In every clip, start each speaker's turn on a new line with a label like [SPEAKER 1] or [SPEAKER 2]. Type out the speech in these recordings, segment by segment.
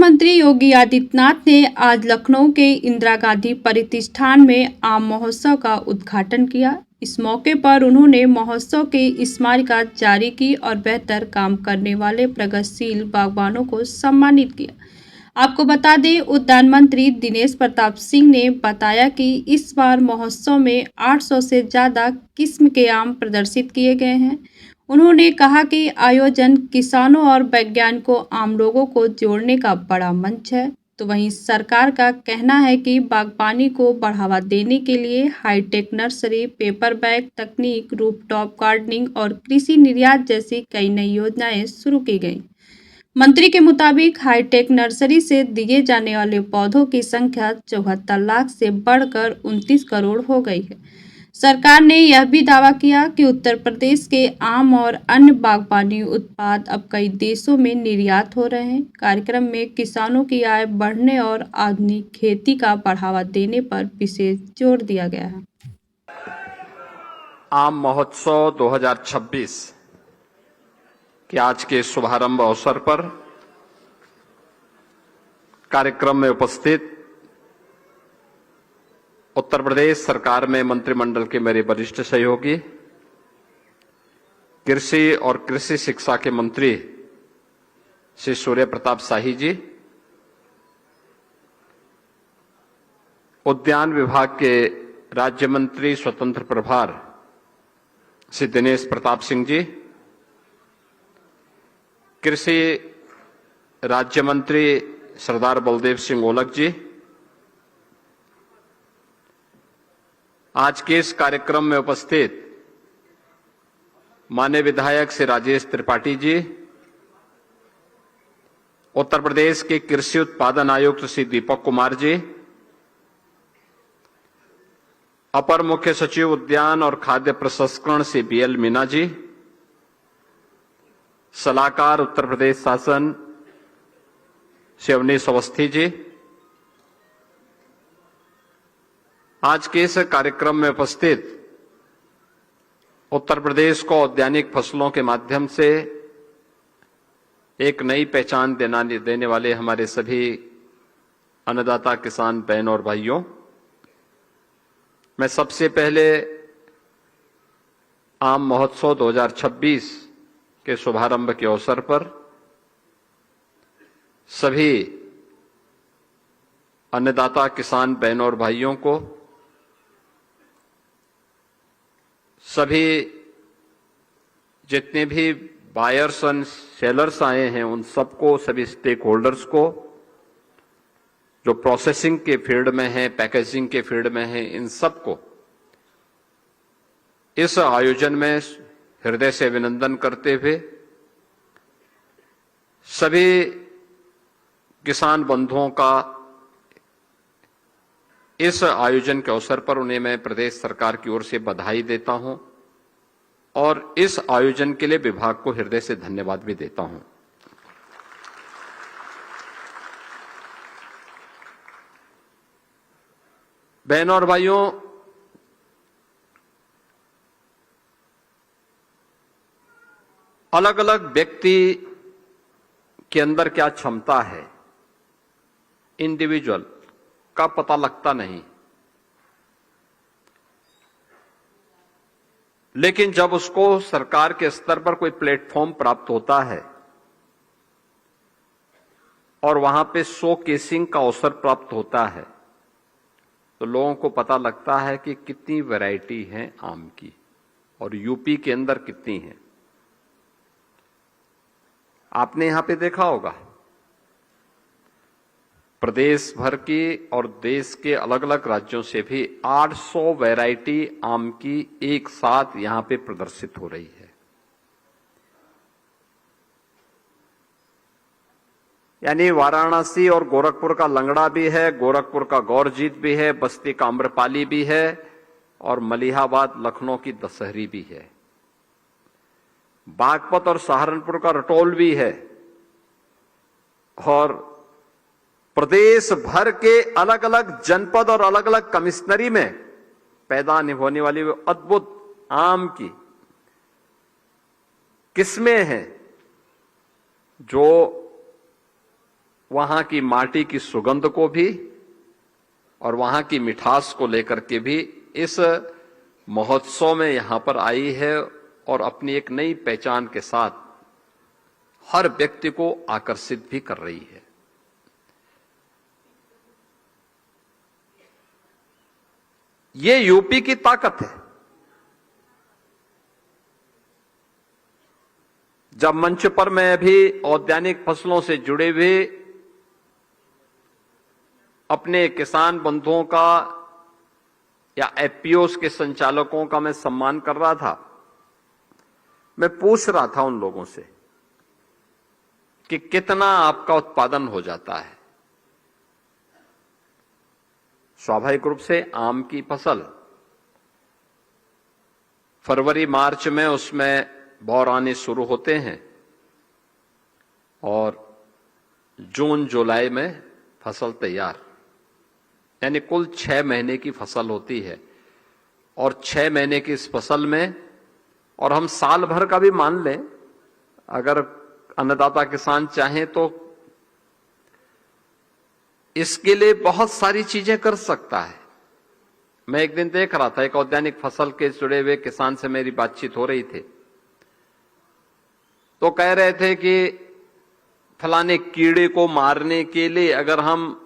[SPEAKER 1] मुख्यमंत्री योगी आदित्यनाथ ने आज लखनऊ के इंदिरा गांधी प्रतिष्ठान में आम महोत्सव का उद्घाटन किया। इस मौके पर उन्होंने महोत्सव की स्मारिका जारी की और बेहतर काम करने वाले प्रगतिशील बागवानों को सम्मानित किया। आपको बता दें, उद्यान मंत्री दिनेश प्रताप सिंह ने बताया कि इस बार महोत्सव में 800 से ज़्यादा किस्म के आम प्रदर्शित किए गए हैं। उन्होंने कहा कि आयोजन किसानों और वैज्ञानिकों आम लोगों को जोड़ने का बड़ा मंच है। तो वहीं सरकार का कहना है कि बागवानी को बढ़ावा देने के लिए हाईटेक नर्सरी, पेपर बैग तकनीक, रूफटॉप गार्डनिंग और कृषि निर्यात जैसी कई नई योजनाएं शुरू की गई। मंत्री के मुताबिक हाईटेक नर्सरी से दिए जाने वाले पौधों की संख्या 74 लाख से बढ़कर 29 करोड़ हो गई है। सरकार ने यह भी दावा किया कि उत्तर प्रदेश के आम और अन्य बागवानी उत्पाद अब कई देशों में निर्यात हो रहे हैं। कार्यक्रम में किसानों की आय बढ़ने और आधुनिक खेती का बढ़ावा देने पर विशेष जोर दिया गया है।
[SPEAKER 2] आम महोत्सव 2026 के आज के शुभारंभ अवसर पर कार्यक्रम में उपस्थित उत्तर प्रदेश सरकार में मंत्रिमंडल के मेरे वरिष्ठ सहयोगी, कृषि और कृषि शिक्षा के मंत्री श्री सूर्य प्रताप शाही जी, उद्यान विभाग के राज्य मंत्री स्वतंत्र प्रभार श्री दिनेश प्रताप सिंह जी, कृषि राज्य मंत्री सरदार बलदेव सिंह ओलख जी, आज के इस कार्यक्रम में उपस्थित माननीय विधायक श्री राजेश त्रिपाठी जी, उत्तर प्रदेश के कृषि उत्पादन आयुक्त श्री दीपक कुमार जी, अपर मुख्य सचिव उद्यान और खाद्य प्रसंस्करण श्री बीएल मीना जी, सलाहकार उत्तर प्रदेश शासन श्री अवनीश अवस्थी जी, आज के इस कार्यक्रम में उपस्थित उत्तर प्रदेश को औद्यानिक फसलों के माध्यम से एक नई पहचान देने वाले हमारे सभी अन्नदाता किसान बहन और भाइयों, मैं सबसे पहले आम महोत्सव 2026 के शुभारंभ के अवसर पर सभी अन्नदाता किसान बहन और भाइयों को, सभी जितने भी बायर्स एंड सेलर्स आए हैं उन सबको, सभी स्टेक होल्डर्स को, जो प्रोसेसिंग के फील्ड में हैं, पैकेजिंग के फील्ड में हैं, इन सबको इस आयोजन में हृदय से अभिनंदन करते हुए सभी किसान बंधुओं का इस आयोजन के अवसर पर उन्हें मैं प्रदेश सरकार की ओर से बधाई देता हूं और इस आयोजन के लिए विभाग को हृदय से धन्यवाद भी देता हूं। बहनों और भाइयों, अलग अलग व्यक्ति के अंदर क्या क्षमता है, इंडिविजुअल का पता लगता नहीं, लेकिन जब उसको सरकार के स्तर पर कोई प्लेटफॉर्म प्राप्त होता है और वहां पे शो केसिंग का अवसर प्राप्त होता है तो लोगों को पता लगता है कि कितनी वैरायटी है आम की और यूपी के अंदर कितनी है। आपने यहां पे देखा होगा प्रदेश भर की और देश के अलग अलग राज्यों से भी 800 वैरायटी आम की एक साथ यहां पे प्रदर्शित हो रही है। यानी वाराणसी और गोरखपुर का लंगड़ा भी है, गोरखपुर का गौरजीत भी है, बस्ती का आम्रपाली भी है और मलिहाबाद लखनऊ की दशहरी भी है, बागपत और सहारनपुर का रटोल भी है और प्रदेश भर के अलग अलग जनपद और अलग अलग कमिश्नरी में पैदा होने वाली वो अद्भुत आम की किस्में हैं जो वहां की माटी की सुगंध को भी और वहां की मिठास को लेकर के भी इस महोत्सव में यहां पर आई है और अपनी एक नई पहचान के साथ हर व्यक्ति को आकर्षित भी कर रही है। ये यूपी की ताकत है। जब मंच पर मैं अभी औद्यानिक फसलों से जुड़े हुए अपने किसान बंधुओं का या एफपीओस के संचालकों का मैं सम्मान कर रहा था, मैं पूछ रहा था उन लोगों से कि कितना आपका उत्पादन हो जाता है। स्वाभाविक रूप से आम की फसल फरवरी मार्च में उसमें बौर आने शुरू होते हैं और जून जुलाई में फसल तैयार, यानी कुल 6 महीने की फसल होती है। और 6 महीने की इस फसल में, और हम साल भर का भी मान लें, अगर अन्नदाता किसान चाहें तो इसके लिए बहुत सारी चीजें कर सकता है। मैं एक दिन देख रहा था, एक औद्यानिक फसल के जुड़े हुए किसान से मेरी बातचीत हो रही थी, तो कह रहे थे कि फलाने कीड़े को मारने के लिए अगर हम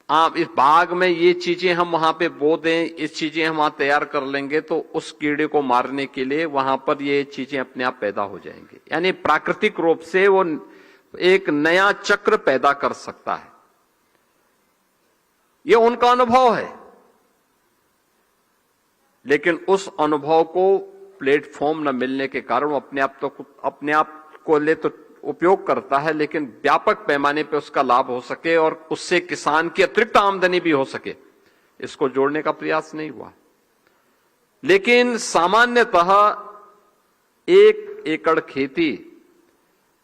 [SPEAKER 2] आप इस बाग में ये चीजें हम वहां पे बो दें, इस चीजें हम वहां तैयार कर लेंगे तो उस कीड़े को मारने के लिए वहां पर ये चीजें अपने आप पैदा हो जाएंगी। यानी प्राकृतिक रूप से वो एक नया चक्र पैदा कर सकता है। ये उनका अनुभव है, लेकिन उस अनुभव को प्लेटफॉर्म न मिलने के कारण वो अपने आप को ले तो उपयोग करता है, लेकिन व्यापक पैमाने पर उसका लाभ हो सके और उससे किसान की अतिरिक्त आमदनी भी हो सके, इसको जोड़ने का प्रयास नहीं हुआ। लेकिन सामान्यतः 1 एकड़ खेती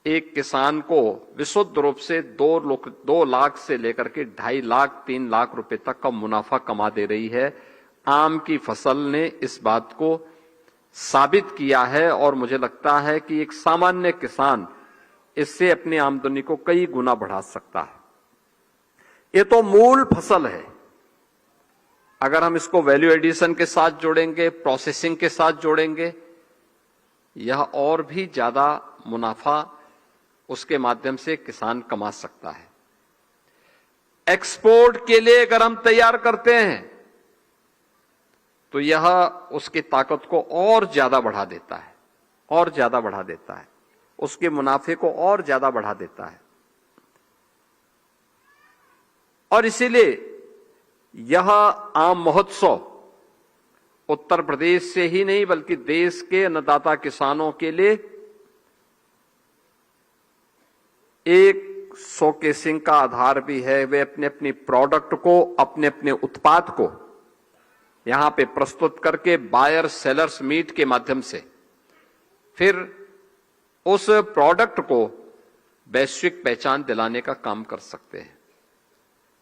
[SPEAKER 2] एक किसान को विशुद्ध रूप से 2 लाख से लेकर के 2.5 लाख 3 लाख रुपए तक का मुनाफा कमा दे रही है। आम की फसल ने इस बात को साबित किया है और मुझे लगता है कि एक सामान्य किसान इससे अपनी आमदनी को कई गुना बढ़ा सकता है। ये तो मूल फसल है। अगर हम इसको वैल्यू एडिशन के साथ जोड़ेंगे, प्रोसेसिंग के साथ जोड़ेंगे, यह और भी ज्यादा मुनाफा उसके माध्यम से किसान कमा सकता है। एक्सपोर्ट के लिए अगर हम तैयार करते हैं तो यह उसकी ताकत को और ज्यादा बढ़ा देता है, और ज्यादा बढ़ा देता है, उसके मुनाफे को और ज्यादा बढ़ा देता है। और इसीलिए यह आम महोत्सव उत्तर प्रदेश से ही नहीं बल्कि देश के अन्नदाता किसानों के लिए एक शोकेसिंग का आधार भी है। वे अपने अपने प्रोडक्ट को, अपने अपने उत्पाद को यहां पे प्रस्तुत करके बायर सेलर्स मीट के माध्यम से फिर उस प्रोडक्ट को वैश्विक पहचान दिलाने का काम कर सकते हैं।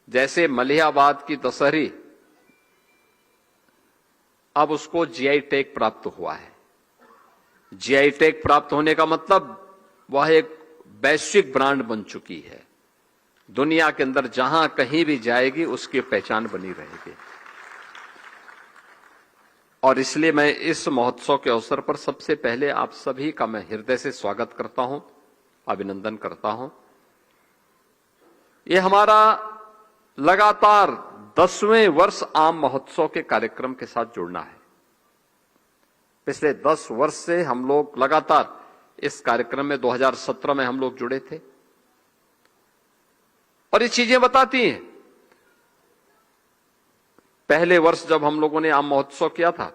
[SPEAKER 2] जैसे मलिहाबाद की दशहरी, अब उसको जीआई टैग प्राप्त हुआ है। जीआई टैग प्राप्त होने का मतलब वह एक वैश्विक ब्रांड बन चुकी है। दुनिया के अंदर जहां कहीं भी जाएगी उसकी पहचान बनी रहेगी। और इसलिए मैं इस महोत्सव के अवसर पर सबसे पहले आप सभी का मैं हृदय से स्वागत करता हूं, अभिनंदन करता हूं। ये हमारा लगातार 10वें वर्ष आम महोत्सव के कार्यक्रम के साथ जुड़ना है। पिछले 10 वर्ष से हम लोग लगातार इस कार्यक्रम में 2017 में हम लोग जुड़े थे। और ये चीजें बताती हैं, पहले वर्ष जब हम लोगों ने आम महोत्सव किया था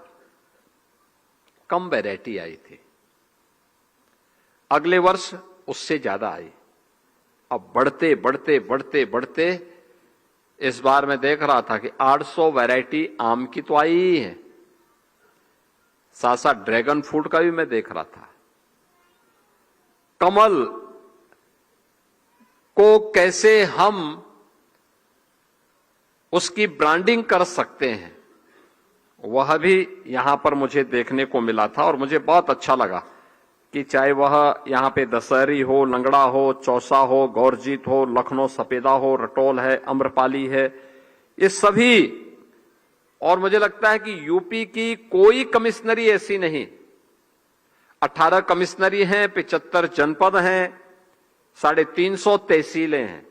[SPEAKER 2] कम वैरायटी आई थी, अगले वर्ष उससे ज्यादा आई। अब बढ़ते बढ़ते बढ़ते बढ़ते इस बार मैं देख रहा था कि 800 वैरायटी आम की तो आई ही है, साथ साथ ड्रैगन फ्रूट का भी मैं देख रहा था। कमल को कैसे हम उसकी ब्रांडिंग कर सकते हैं वह भी यहां पर मुझे देखने को मिला था और मुझे बहुत अच्छा लगा कि चाहे वह यहाँ पे दशहरी हो, लंगड़ा हो, चौसा हो, गौरजीत हो, लखनऊ सफेदा हो, रटोल है, अम्रपाली है, ये सभी, और मुझे लगता है कि यूपी की कोई कमिश्नरी ऐसी नहीं, 18 कमिश्नरी हैं, 75 जनपद हैं, 350 तहसीलें हैं,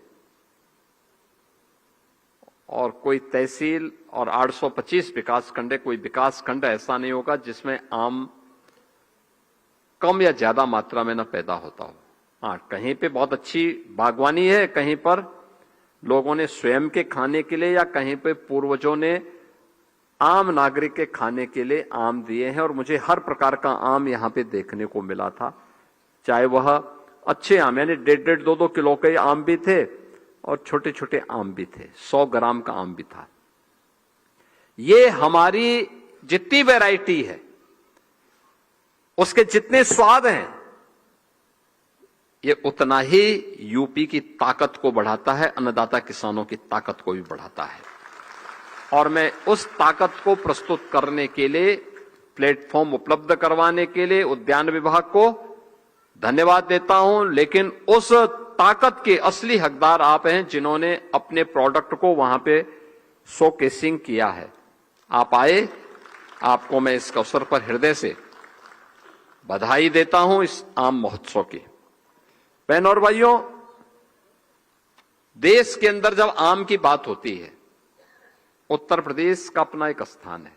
[SPEAKER 2] और कोई तहसील और 825 विकास खंड है। कोई विकास खंड ऐसा नहीं होगा जिसमें आम कम या ज्यादा मात्रा में न पैदा होता हो। हाँ, कहीं पे बहुत अच्छी बागवानी है, कहीं पर लोगों ने स्वयं के खाने के लिए या कहीं पे पूर्वजों ने आम नागरिक के खाने के लिए आम दिए हैं, और मुझे हर प्रकार का आम यहां पे देखने को मिला था। चाहे वह अच्छे आम, यानी 1.5 2 किलो के आम भी थे और छोटे छोटे आम भी थे, 100 ग्राम का आम भी था। ये हमारी जितनी वैरायटी है, उसके जितने स्वाद हैं, ये उतना ही यूपी की ताकत को बढ़ाता है, अन्नदाता किसानों की ताकत को भी बढ़ाता है। और मैं उस ताकत को प्रस्तुत करने के लिए, प्लेटफॉर्म उपलब्ध करवाने के लिए उद्यान विभाग को धन्यवाद देता हूं। लेकिन उस ताकत के असली हकदार आप हैं, जिन्होंने अपने प्रोडक्ट को वहां पे शोकेसिंग किया है। आप आए, आपको मैं इस अवसर पर हृदय से बधाई देता हूं इस आम महोत्सव की। बहनों और भाइयों, देश के अंदर जब आम की बात होती है, उत्तर प्रदेश का अपना एक स्थान है।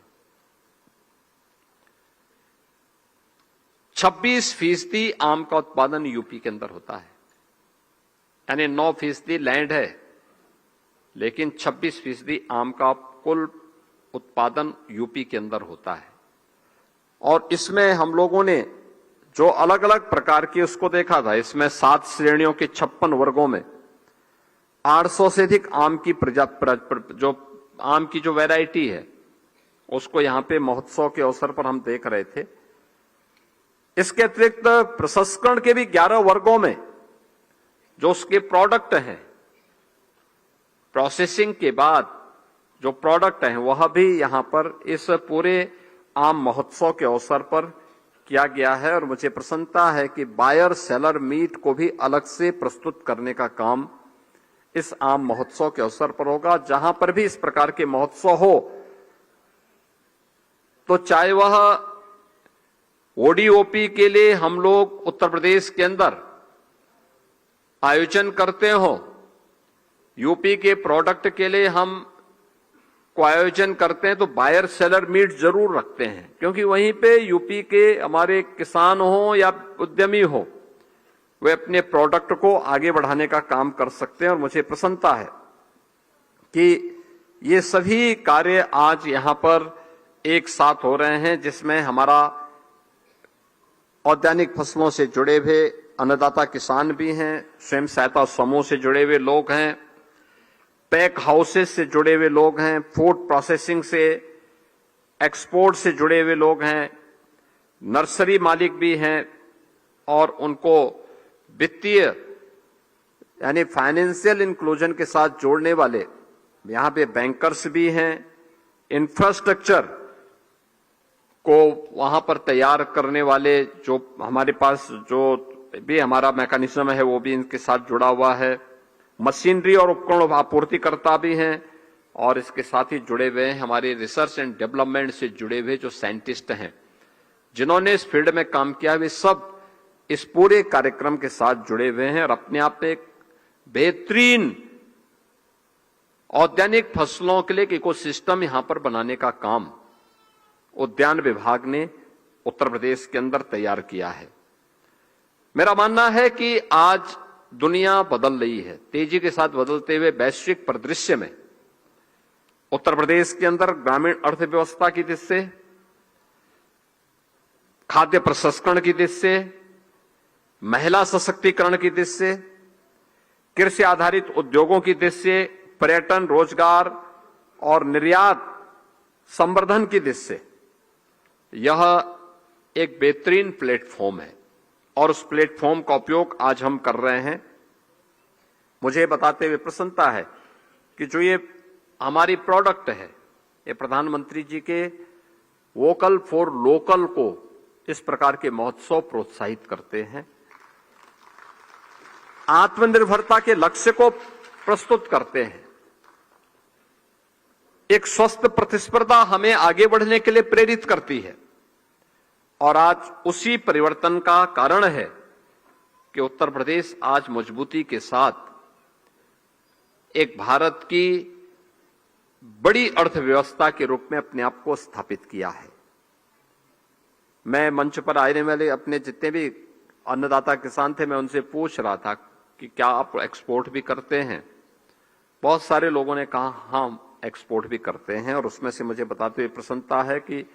[SPEAKER 2] 26% आम का उत्पादन यूपी के अंदर होता है, यानी 9% लैंड है, लेकिन 26% आम का कुल उत्पादन यूपी के अंदर होता है। और इसमें हम लोगों ने जो अलग अलग प्रकार की उसको देखा था, इसमें 7 श्रेणियों के 56 वर्गों में 800 से अधिक आम की जो आम की जो वैरायटी है, उसको यहां पे महोत्सव के अवसर पर हम देख रहे थे। इसके अतिरिक्त प्रसंस्करण के भी 11 वर्गों में जो उसके प्रोडक्ट हैं, प्रोसेसिंग के बाद जो प्रोडक्ट हैं, वह भी यहां पर इस पूरे आम महोत्सव के अवसर पर किया गया है। और मुझे प्रसन्नता है कि बायर सेलर मीट को भी अलग से प्रस्तुत करने का काम इस आम महोत्सव के अवसर पर होगा। जहां पर भी इस प्रकार के महोत्सव हो, तो चाहे वह ओडीओपी के लिए हम लोग उत्तर प्रदेश के अंदर आयोजन करते हो, यूपी के प्रोडक्ट के लिए हम को आयोजन करते हैं, तो बायर सेलर मीट जरूर रखते हैं, क्योंकि वहीं पे यूपी के हमारे किसान हो या उद्यमी हो, वे अपने प्रोडक्ट को आगे बढ़ाने का काम कर सकते हैं। और मुझे प्रसन्नता है कि ये सभी कार्य आज यहां पर एक साथ हो रहे हैं, जिसमें हमारा औद्यानिक फसलों से जुड़े हुए अन्नदाता किसान भी हैं, स्वयं सहायता समूह से जुड़े हुए लोग हैं, पैक हाउसेस से जुड़े हुए लोग हैं, फूड प्रोसेसिंग से, एक्सपोर्ट से जुड़े हुए लोग हैं, नर्सरी मालिक भी हैं, और उनको वित्तीय यानी फाइनेंशियल इंक्लूजन के साथ जोड़ने वाले यहां पे बैंकर्स भी हैं, इंफ्रास्ट्रक्चर को वहां पर तैयार करने वाले जो हमारे पास जो भी हमारा मैकेनिज्म है, वो भी इनके साथ जुड़ा हुआ है, मशीनरी और उपकरण आपूर्तिकर्ता भी हैं, और इसके साथ ही जुड़े हुए हैं हमारे रिसर्च एंड डेवलपमेंट से जुड़े हुए जो साइंटिस्ट हैं, जिन्होंने इस फील्ड में काम किया, वे सब इस पूरे कार्यक्रम के साथ जुड़े हुए हैं। और अपने आप में एक बेहतरीन औद्यानिक फसलों के लिए एक इकोसिस्टम यहां पर बनाने का काम उद्यान विभाग ने उत्तर प्रदेश के अंदर तैयार किया है। मेरा मानना है कि आज दुनिया बदल रही है, तेजी के साथ बदलते हुए वैश्विक परिदृश्य में उत्तर प्रदेश के अंदर ग्रामीण अर्थव्यवस्था की दृष्टि से, खाद्य प्रसंस्करण की दृष्टि से, महिला सशक्तिकरण की दृष्टि से, कृषि आधारित उद्योगों की दृष्टि से, पर्यटन, रोजगार और निर्यात संवर्धन की दृष्टि से यह एक बेहतरीन प्लेटफॉर्म है, और उस प्लेटफॉर्म का उपयोग आज हम कर रहे हैं। मुझे बताते हुए प्रसन्नता है कि जो ये हमारी प्रोडक्ट है, ये प्रधानमंत्री जी के वोकल फॉर लोकल को इस प्रकार के महोत्सव प्रोत्साहित करते हैं, आत्मनिर्भरता के लक्ष्य को प्रस्तुत करते हैं। एक स्वस्थ प्रतिस्पर्धा हमें आगे बढ़ने के लिए प्रेरित करती है और आज उसी परिवर्तन का कारण है कि उत्तर प्रदेश आज मजबूती के साथ एक भारत की बड़ी अर्थव्यवस्था के रूप में अपने आप को स्थापित किया है। मैं मंच पर आने वाले अपने जितने भी अन्नदाता किसान थे, मैं उनसे पूछ रहा था कि क्या आप एक्सपोर्ट भी करते हैं। बहुत सारे लोगों ने कहा हाँ, एक्सपोर्ट भी करते हैं। और उसमें से मुझे बताते हुए प्रसन्नता है कि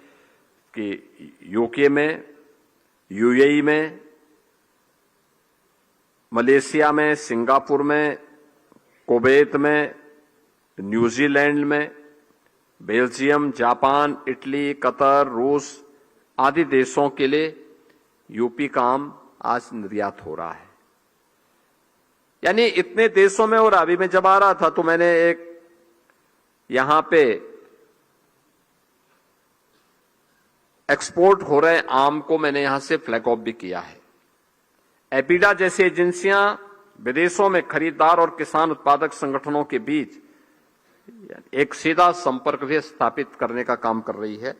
[SPEAKER 2] यूके में, यूएई में, मलेशिया में, सिंगापुर में, कुवैत में, न्यूजीलैंड में, बेल्जियम, जापान, इटली, कतर, रूस आदि देशों के लिए यूपी का आम आज निर्यात हो रहा है। यानी इतने देशों में। और अभी मैं जब आ रहा था तो मैंने एक यहां पे एक्सपोर्ट हो रहे आम को मैंने यहां से फ्लैग ऑफ भी किया है। एपीडा जैसी एजेंसियां विदेशों में खरीदार और किसान उत्पादक संगठनों के बीच एक सीधा संपर्क भी स्थापित करने का काम कर रही है।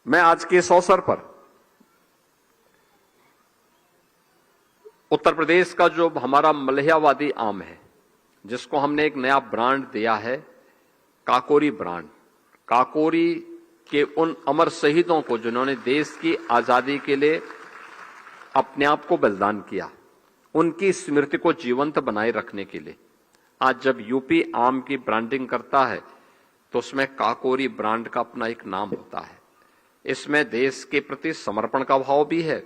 [SPEAKER 2] मैं आज के इस अवसर पर उत्तर प्रदेश का जो हमारा मलहियावादी आम है, जिसको हमने एक नया ब्रांड दिया है, काकोरी ब्रांड, काकोरी के उन अमर शहीदों को जिन्होंने देश की आजादी के लिए अपने आप को बलिदान किया, उनकी स्मृति को जीवंत बनाए रखने के लिए आज जब यूपी आम की ब्रांडिंग करता है तो उसमें काकोरी ब्रांड का अपना एक नाम होता है। इसमें देश के प्रति समर्पण का भाव भी है,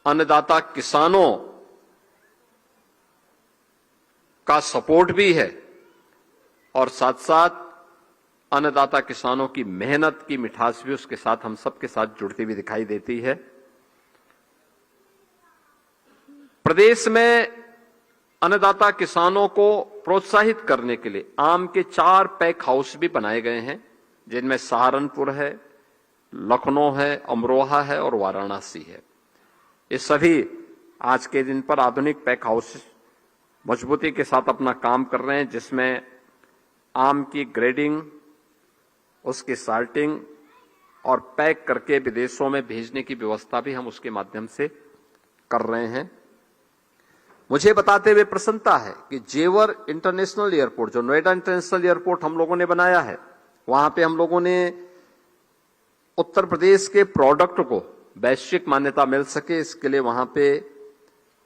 [SPEAKER 2] अन्नदाता किसानों का सपोर्ट भी है और साथ साथ अन्नदाता किसानों की मेहनत की मिठास भी उसके साथ हम सबके साथ जुड़ती हुई दिखाई देती है। प्रदेश में अन्नदाता किसानों को प्रोत्साहित करने के लिए आम के 4 पैक हाउस भी बनाए गए हैं, जिनमें सहारनपुर है, लखनऊ है, अमरोहा है और वाराणसी है। ये सभी आज के दिन पर आधुनिक पैक हाउस मजबूती के साथ अपना काम कर रहे हैं, जिसमें आम की ग्रेडिंग, उसकी साल्टिंग और पैक करके विदेशों में भेजने की व्यवस्था भी हम उसके माध्यम से कर रहे हैं। मुझे बताते हुए प्रसन्नता है कि जेवर इंटरनेशनल एयरपोर्ट, जो नोएडा इंटरनेशनल एयरपोर्ट हम लोगों ने बनाया है, वहां पे हम लोगों ने उत्तर प्रदेश के प्रोडक्ट को वैश्विक मान्यता मिल सके, इसके लिए वहां पे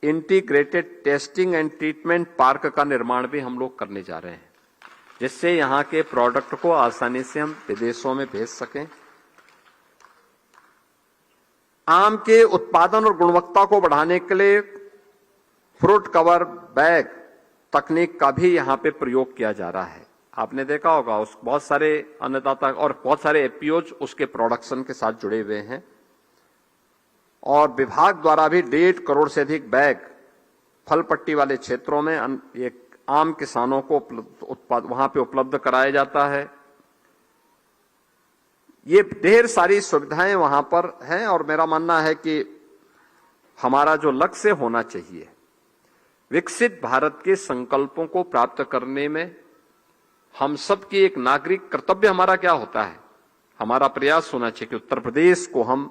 [SPEAKER 2] integrated testing and treatment park का निर्माण भी हम लोग करने जा रहे हैं, जिससे यहां के प्रोडक्ट को आसानी से हम विदेशों में भेज सकें। आम के उत्पादन और गुणवत्ता को बढ़ाने के लिए फ्रूट कवर बैग तकनीक का भी यहां पे प्रयोग किया जा रहा है। आपने देखा होगा उस बहुत सारे अन्नदाता और बहुत सारे एपीओज उसके प्रोडक्शन के साथ जुड़े हुए हैं और विभाग द्वारा भी 1.5 करोड़ से अधिक बैग फल पट्टी वाले क्षेत्रों में ये आम किसानों को उत्पाद वहां पे उपलब्ध कराया जाता है। ये ढेर सारी सुविधाएं वहां पर हैं और मेरा मानना है कि हमारा जो लक्ष्य होना चाहिए, विकसित भारत के संकल्पों को प्राप्त करने में हम सबकी एक नागरिक कर्तव्य हमारा क्या होता है, हमारा प्रयास होना चाहिए कि उत्तर प्रदेश को हम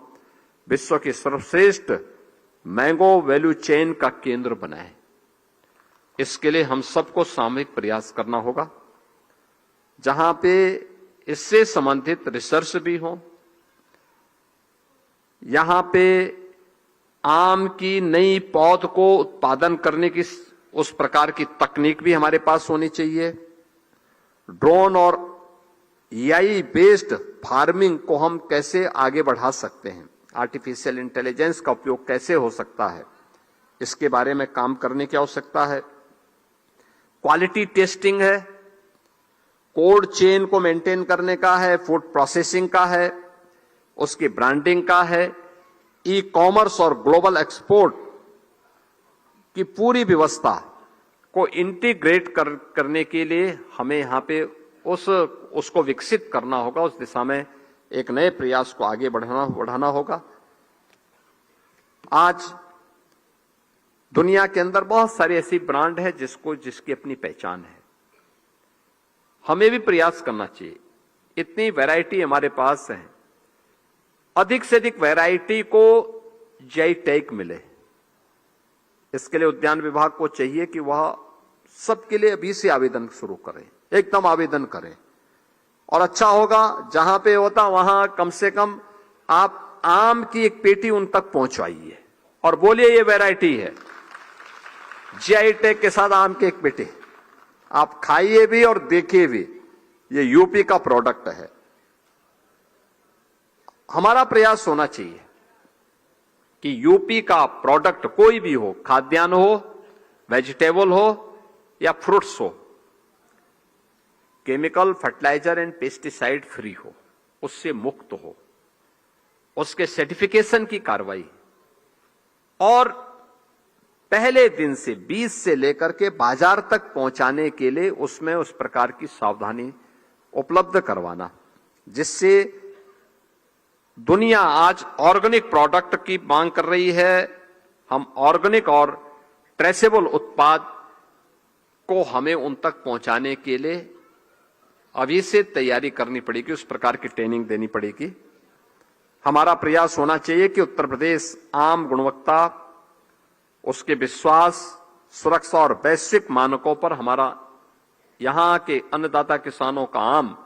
[SPEAKER 2] विश्व की सर्वश्रेष्ठ मैंगो वैल्यू चेन का केंद्र बनाएं। इसके लिए हम सबको सामूहिक प्रयास करना होगा, जहां पे इससे संबंधित रिसर्च भी हो, यहां पे आम की नई पौध को उत्पादन करने की उस प्रकार की तकनीक भी हमारे पास होनी चाहिए। ड्रोन और एआई बेस्ड फार्मिंग को हम कैसे आगे बढ़ा सकते हैं, आर्टिफिशियल इंटेलिजेंस का उपयोग कैसे हो सकता है, इसके बारे में काम करने की आवश्यकता है। क्वालिटी टेस्टिंग है, कोल्ड चेन को मेंटेन करने का है, फूड प्रोसेसिंग का है, उसकी ब्रांडिंग का है, ई कॉमर्स और ग्लोबल एक्सपोर्ट की पूरी व्यवस्था को इंटीग्रेट करने के लिए हमें यहां पे उसको विकसित करना होगा। उस दिशा में एक नए प्रयास को आगे बढ़ाना होगा। आज दुनिया के अंदर बहुत सारी ऐसी ब्रांड है जिसकी अपनी पहचान है। हमें भी प्रयास करना चाहिए। इतनी वैरायटी हमारे पास है, अधिक से अधिक वैरायटी को जीआई टैग मिले। इसके लिए उद्यान विभाग को चाहिए कि वह सबके लिए अभी से आवेदन शुरू करें, एकदम आवेदन करें। और अच्छा होगा जहां पे होता वहां कम से कम आप आम की एक पेटी उन तक पहुंचवाइए और बोलिए ये वैरायटी है, जीआई टैग के साथ आम के एक पेटी आप खाइए भी और देखिए भी, ये यूपी का प्रोडक्ट है। हमारा प्रयास होना चाहिए कि यूपी का प्रोडक्ट कोई भी हो, खाद्यान्न हो, वेजिटेबल हो या फ्रूट्स हो, chemical, fertiliser and pesticide free हो, उससे मुक्त हो, उसके सर्टिफिकेशन की कार्रवाई और पहले दिन से बीज से लेकर के बाजार तक पहुंचाने के लिए उसमें उस प्रकार की सावधानी उपलब्ध करवाना, जिससे दुनिया आज ऑर्गेनिक प्रोडक्ट की मांग कर रही है। हम ऑर्गेनिक और ट्रेसेबल उत्पाद को हमें उन तक पहुंचाने के लिए अभी से तैयारी करनी पड़ेगी, उस प्रकार की ट्रेनिंग देनी पड़ेगी। हमारा प्रयास होना चाहिए कि उत्तर प्रदेश आम गुणवत्ता, उसके विश्वास, सुरक्षा और वैश्विक मानकों पर हमारा यहां के अन्नदाता किसानों का आम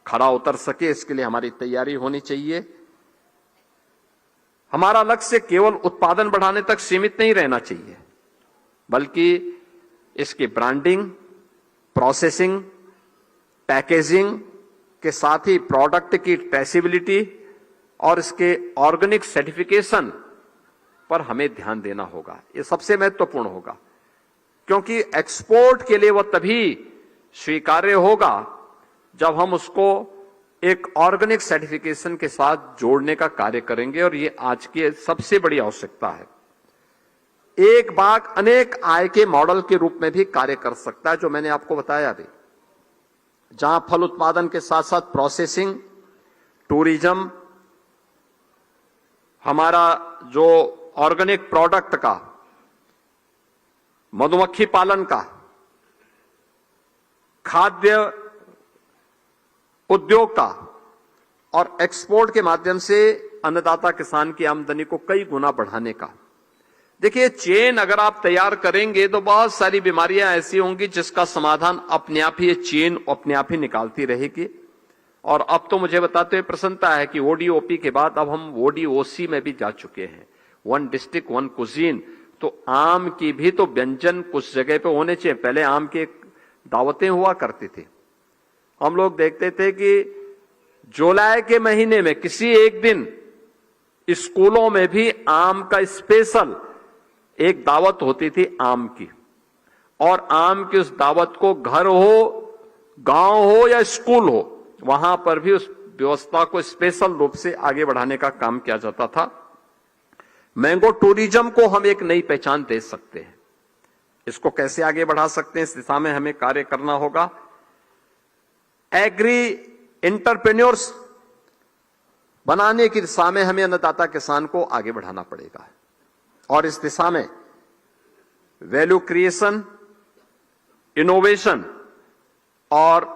[SPEAKER 2] खरा उतर सके, इसके लिए हमारी तैयारी होनी चाहिए। हमारा लक्ष्य केवल उत्पादन बढ़ाने तक सीमित नहीं रहना चाहिए, बल्कि इसकी ब्रांडिंग, प्रोसेसिंग, पैकेजिंग के साथ ही प्रोडक्ट की ट्रेसेबिलिटी और इसके ऑर्गेनिक सर्टिफिकेशन पर हमें ध्यान देना होगा। ये सबसे महत्वपूर्ण होगा, क्योंकि एक्सपोर्ट के लिए वह तभी स्वीकार्य होगा जब हम उसको एक ऑर्गेनिक सर्टिफिकेशन के साथ जोड़ने का कार्य करेंगे। और ये आज की सबसे बड़ी आवश्यकता है। एक बाग अनेक आय के मॉडल के रूप में भी कार्य कर सकता है, जो मैंने आपको बताया अभी, जहां फल उत्पादन के साथ साथ प्रोसेसिंग, टूरिज्म, हमारा जो ऑर्गेनिक प्रोडक्ट का, मधुमक्खी पालन का, खाद्य उद्योग का और एक्सपोर्ट के माध्यम से अन्नदाता किसान की आमदनी को कई गुना बढ़ाने का। देखिए, चेन अगर आप तैयार करेंगे तो बहुत सारी बीमारियां ऐसी होंगी जिसका समाधान अपने आप ही ये चेन अपने आप ही निकालती रहेगी। और अब तो मुझे बताते हुए प्रसन्नता है कि ओडीओपी के बाद अब हम ओडीओसी में भी जा चुके हैं, वन डिस्ट्रिक्ट वन कुजीन। तो आम की भी तो व्यंजन कुछ जगह पे होने चाहिए। पहले आम की दावतें हुआ करती थी। हम लोग देखते थे कि जुलाई के महीने में किसी एक दिन स्कूलों में भी आम का स्पेशल एक दावत होती थी आम की, और आम की उस दावत को घर हो, गांव हो या स्कूल हो, वहां पर भी उस व्यवस्था को स्पेशल रूप से आगे बढ़ाने का काम किया जाता था। मैंगो टूरिज्म को हम एक नई पहचान दे सकते हैं। इसको कैसे आगे बढ़ा सकते हैं, इस दिशा में हमें कार्य करना होगा। एग्री एंटरप्रेन्योर्स बनाने की दिशा में हमें अन्नदाता किसान को आगे बढ़ाना पड़ेगा, और इस दिशा में वैल्यू क्रिएशन, इनोवेशन और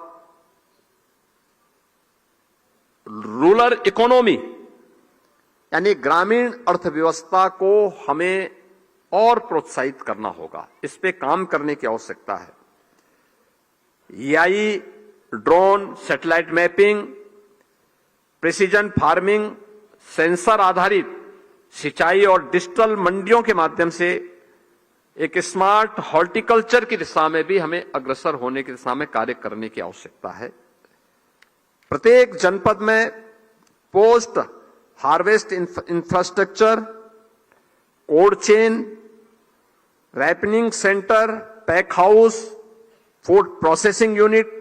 [SPEAKER 2] रूरल इकोनॉमी यानी ग्रामीण अर्थव्यवस्था को हमें और प्रोत्साहित करना होगा। इस पे काम करने की आवश्यकता है। AI, drone, satellite mapping, precision farming, sensor आधारित सिंचाई और डिजिटल मंडियों के माध्यम से एक स्मार्ट हॉर्टिकल्चर की दिशा में भी हमें अग्रसर होने की दिशा में कार्य करने की आवश्यकता है। प्रत्येक जनपद में post harvest infrastructure, cold chain, ripening centre, pack house, food processing unit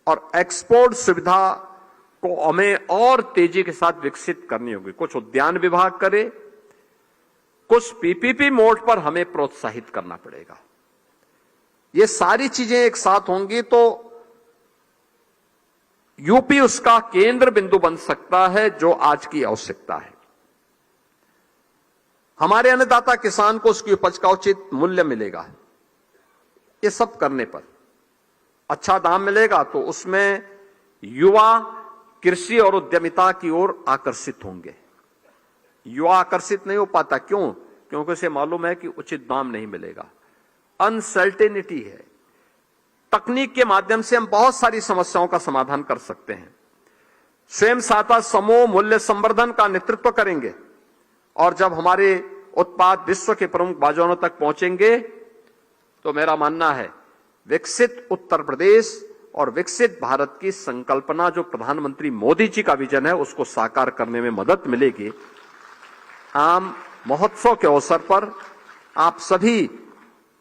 [SPEAKER 2] और एक्सपोर्ट सुविधा को हमें और तेजी के साथ विकसित करनी होगी। कुछ उद्यान विभाग करे, कुछ पीपीपी मोड पर हमें प्रोत्साहित करना पड़ेगा। ये सारी चीजें एक साथ होंगी तो यूपी उसका केंद्र बिंदु बन सकता है जो आज की आवश्यकता है। हमारे अन्नदाता किसान को उसकी उपज का उचित मूल्य मिलेगा। ये सब करने पर अच्छा दाम मिलेगा तो उसमें युवा कृषि और उद्यमिता की ओर आकर्षित होंगे। युवा आकर्षित नहीं हो पाता, क्यों? क्योंकि उसे मालूम है कि उचित दाम नहीं मिलेगा। अनसर्टेनिटी है। तकनीक के माध्यम से हम बहुत सारी समस्याओं का समाधान कर सकते हैं। स्वयं सहायता समूह मूल्य संवर्धन का नेतृत्व करेंगे और जब हमारे उत्पाद विश्व के प्रमुख बाजारों तक पहुंचेंगे तो मेरा मानना है विकसित उत्तर प्रदेश और विकसित भारत की संकल्पना जो प्रधानमंत्री मोदी जी का विजन है उसको साकार करने में मदद मिलेगी। आम महोत्सव के अवसर पर आप सभी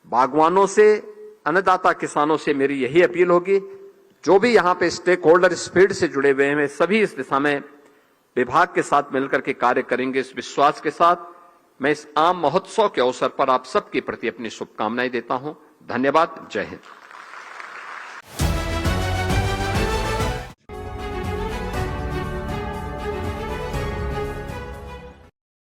[SPEAKER 2] बागवानों से, अन्नदाता किसानों से मेरी यही अपील होगी, जो भी यहां पे स्टेक होल्डर इस फील्ड से जुड़े हुए हैं सभी इस दिशा में विभाग के साथ मिलकर के कार्य करेंगे। इस विश्वास के साथ मैं इस आम महोत्सव के अवसर पर आप सबके प्रति अपनी शुभकामनाएं देता हूं। धन्यवाद। जय हिंद।